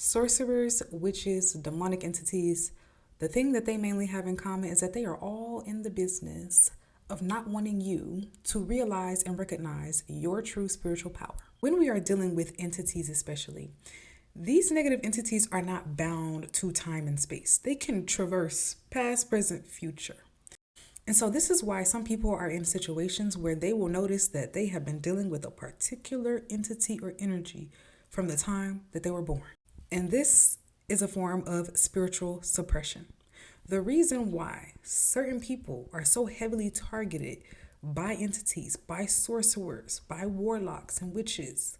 Sorcerers, witches, demonic entities, the thing that they mainly have in common is that they are all in the business of not wanting you to realize and recognize your true spiritual power. When we are dealing with entities especially, these negative entities are not bound to time and space. They can traverse past, present, future. And so this is why some people are in situations where they will notice that they have been dealing with a particular entity or energy from the time that they were born. And this is a form of spiritual suppression. The reason why certain people are so heavily targeted by entities, by sorcerers, by warlocks and witches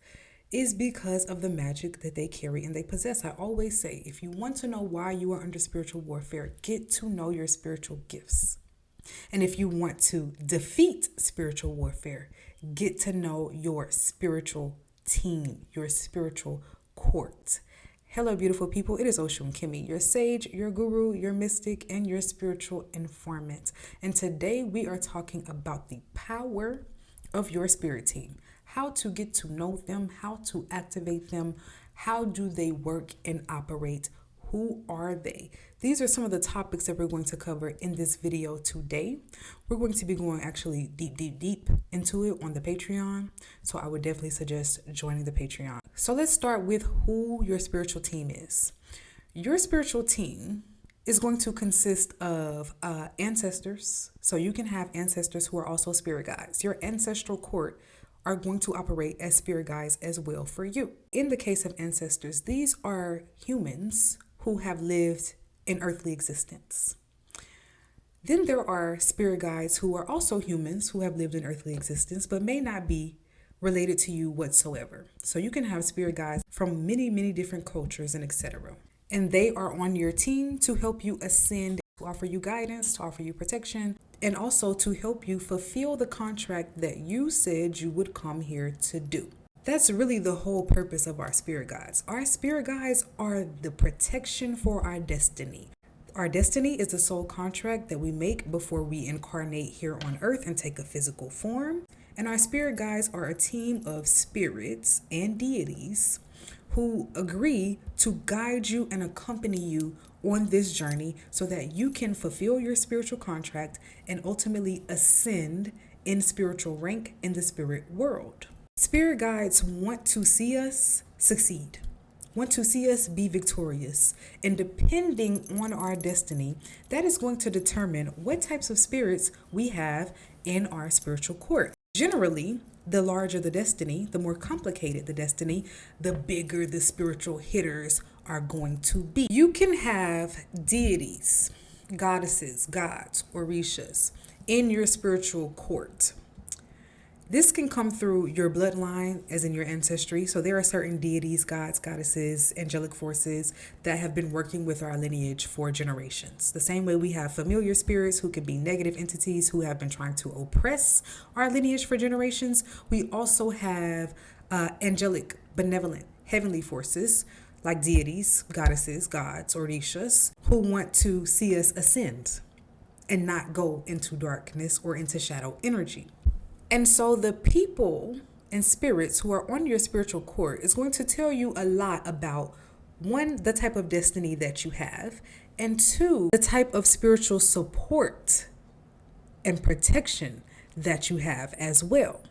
is because of the magic that they carry and they possess. I always say, if you want to know why you are under spiritual warfare, get to know your spiritual gifts. And if you want to defeat spiritual warfare, get to know your spiritual team, your spiritual court. Hello, beautiful people. It is Oshun Kimmy, your sage, your guru, your mystic, and your spiritual informant. And today we are talking about the power of your spirit team, how to get to know them, how to activate them, how do they work and operate, who are they? These are some of the topics that we're going to cover in this video today. We're going to be going actually deep into it on the Patreon. So I would definitely suggest joining the Patreon. So let's start with who your spiritual team is. Your spiritual team is going to consist of ancestors. So you can have ancestors who are also spirit guides. Your ancestral court are going to operate as spirit guides as well for you. In the case of ancestors, these are humans who have lived in earthly existence. Then there are spirit guides who are also humans who have lived in earthly existence, but may not be related to you whatsoever. So you can have spirit guides from many different cultures and etc. And they are on your team to help you ascend, to offer you guidance, to offer you protection, and also to help you fulfill the contract that you said you would come here to do. That's really the whole purpose of our spirit guides. Our spirit guides are the protection for our destiny. Our destiny is the soul contract that we make before we incarnate here on earth and take a physical form. And our spirit guides are a team of spirits and deities who agree to guide you and accompany you on this journey so that you can fulfill your spiritual contract and ultimately ascend in spiritual rank in the spirit world. Spirit guides want to see us succeed, want to see us be victorious. And depending on our destiny, that is going to determine what types of spirits we have in our spiritual court. Generally, the larger the destiny, the more complicated the destiny, the bigger the spiritual hitters are going to be. You can have deities, goddesses, gods, orishas in your spiritual court. This can come through your bloodline, as in your ancestry. So there are certain deities, gods, goddesses, angelic forces that have been working with our lineage for generations. The same way we have familiar spirits who can be negative entities who have been trying to oppress our lineage for generations. We also have angelic, benevolent, heavenly forces like deities, goddesses, gods, orishas, who want to see us ascend and not go into darkness or into shadow energy. And so the people and spirits who are on your spiritual court is going to tell you a lot about, one, the type of destiny that you have, and two, the type of spiritual support and protection that you have as well.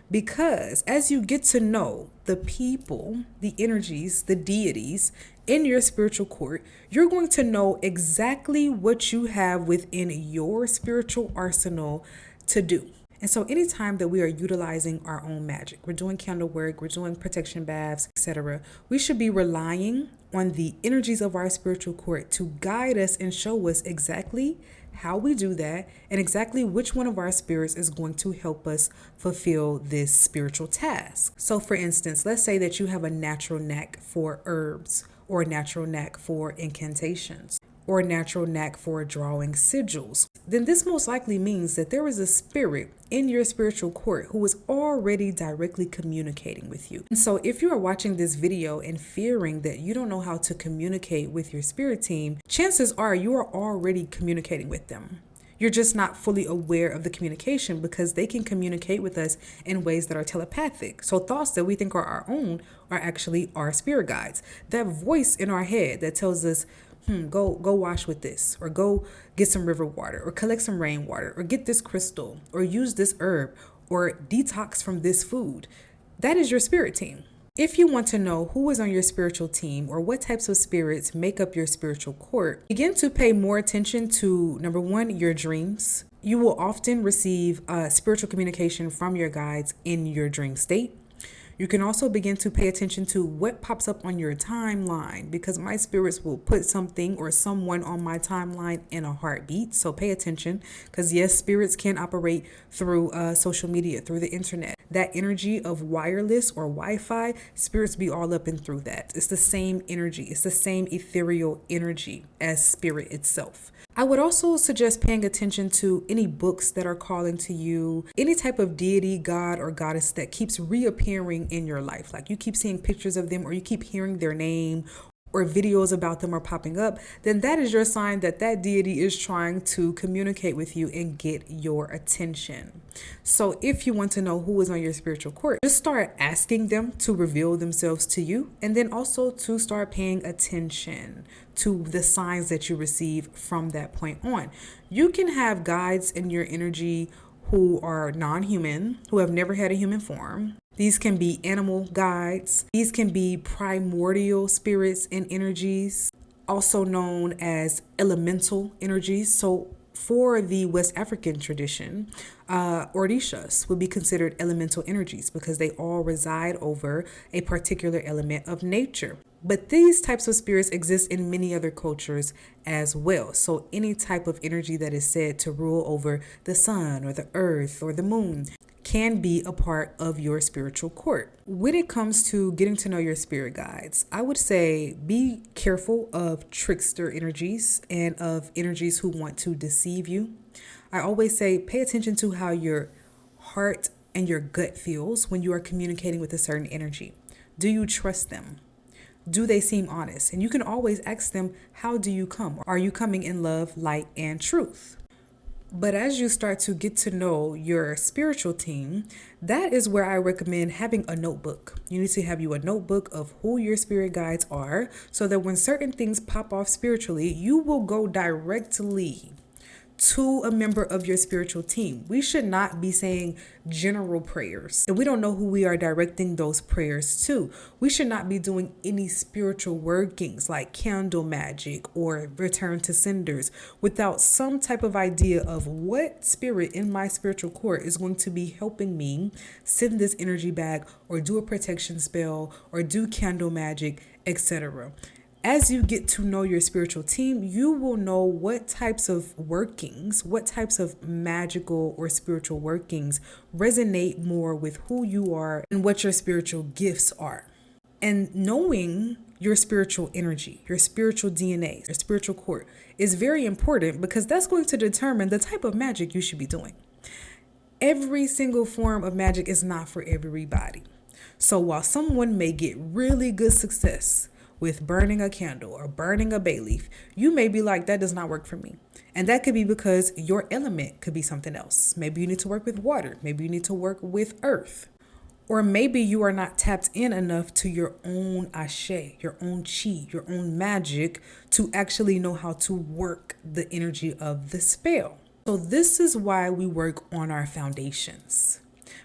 Because as you get to know the people, the energies, the deities in your spiritual court, you're going to know exactly what you have within your spiritual arsenal to do. And so anytime that we are utilizing our own magic, we're doing candle work, we're doing protection baths, etc., we should be relying on the energies of our spiritual court to guide us and show us exactly how we do that and exactly which one of our spirits is going to help us fulfill this spiritual task. So for instance, let's say that you have a natural knack for herbs or a natural knack for incantations or a natural knack for drawing sigils, then this most likely means that there is a spirit in your spiritual court who is already directly communicating with you. And so if you are watching this video and fearing that you don't know how to communicate with your spirit team, chances are you are already communicating with them. You're just not fully aware of the communication because they can communicate with us in ways that are telepathic. So thoughts that we think are our own are actually our spirit guides. That voice in our head that tells us, go wash with this, or go get some river water, or collect some rainwater, or get this crystal, or use this herb, or detox from this food. That is your spirit team. If you want to know who is on your spiritual team or what types of spirits make up your spiritual court, begin to pay more attention to, number one, your dreams. You will often receive spiritual communication from your guides in your dream state. You can also begin to pay attention to what pops up on your timeline, because my spirits will put something or someone on my timeline in a heartbeat. So pay attention, because yes, spirits can operate through social media, through the internet. That energy of wireless or Wi-Fi, spirits be all up and through that. It's the same energy. It's the same ethereal energy as spirit itself. I would also suggest paying attention to any books that are calling to you, any type of deity, god, or goddess that keeps reappearing in your life. Like you keep seeing pictures of them, or you keep hearing their name, or videos about them are popping up, then that is your sign that that deity is trying to communicate with you and get your attention. So if you want to know who is on your spiritual court, just start asking them to reveal themselves to you, and then also to start paying attention to the signs that you receive from that point on. You can have guides in your energy who are non-human, who have never had a human form. These can be animal guides. These can be primordial spirits and energies, also known as elemental energies. So for the West African tradition, Orishas would be considered elemental energies because they all reside over a particular element of nature. But these types of spirits exist in many other cultures as well. So any type of energy that is said to rule over the sun or the earth or the moon can be a part of your spiritual court. When it comes to getting to know your spirit guides, I would say be careful of trickster energies and of energies who want to deceive you. I always say pay attention to how your heart and your gut feels when you are communicating with a certain energy. Do you trust them? Do they seem honest? And you can always ask them, how do you come? Are you coming in love, light, and truth? But as you start to get to know your spiritual team, that is where I recommend having a notebook. You need to have you a notebook of who your spirit guides are, so that when certain things pop off spiritually, you will go directly to a member of your spiritual team. We should not be saying general prayers, and we don't know who we are directing those prayers to. We should not be doing any spiritual workings like candle magic or return to senders without some type of idea of what spirit in my spiritual court is going to be helping me send this energy back, or do a protection spell, or do candle magic, etc. As you get to know your spiritual team, you will know what types of workings, what types of magical or spiritual workings resonate more with who you are and what your spiritual gifts are. And knowing your spiritual energy, your spiritual DNA, your spiritual core is very important, because that's going to determine the type of magic you should be doing. Every single form of magic is not for everybody. So while someone may get really good success with burning a candle or burning a bay leaf, you may be like, that does not work for me. And that could be because your element could be something else. Maybe you need to work with water. Maybe you need to work with earth. Or maybe you are not tapped in enough to your own ashe, your own chi, your own magic to actually know how to work the energy of the spell. So this is why we work on our foundations.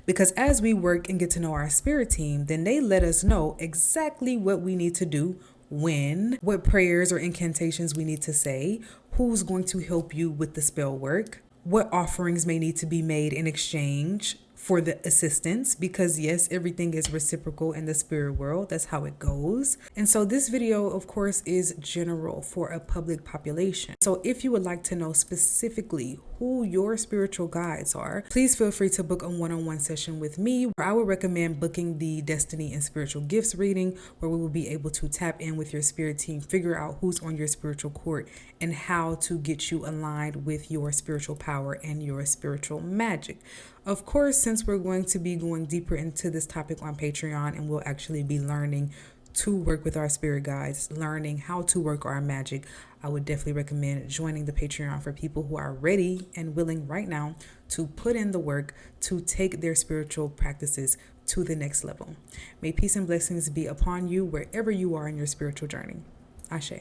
Because as we work and get to know our spirit team, then they let us know exactly what we need to do, when, what prayers or incantations we need to say, who's going to help you with the spell work, what offerings may need to be made in exchange for the assistance, because yes, everything is reciprocal in the spirit world. That's how it goes. And so this video, of course, is general for a public population. So if you would like to know specifically who your spiritual guides are, please feel free to book a one-on-one session with me, where I would recommend booking the Destiny and Spiritual Gifts reading, where we will be able to tap in with your spirit team, figure out who's on your spiritual court, and how to get you aligned with your spiritual power and your spiritual magic. Of course, since we're going to be going deeper into this topic on Patreon, and we'll actually be learning to work with our spirit guides, learning how to work our magic, I would definitely recommend joining the Patreon for people who are ready and willing right now to put in the work to take their spiritual practices to the next level. May peace and blessings be upon you wherever you are in your spiritual journey. Ashe.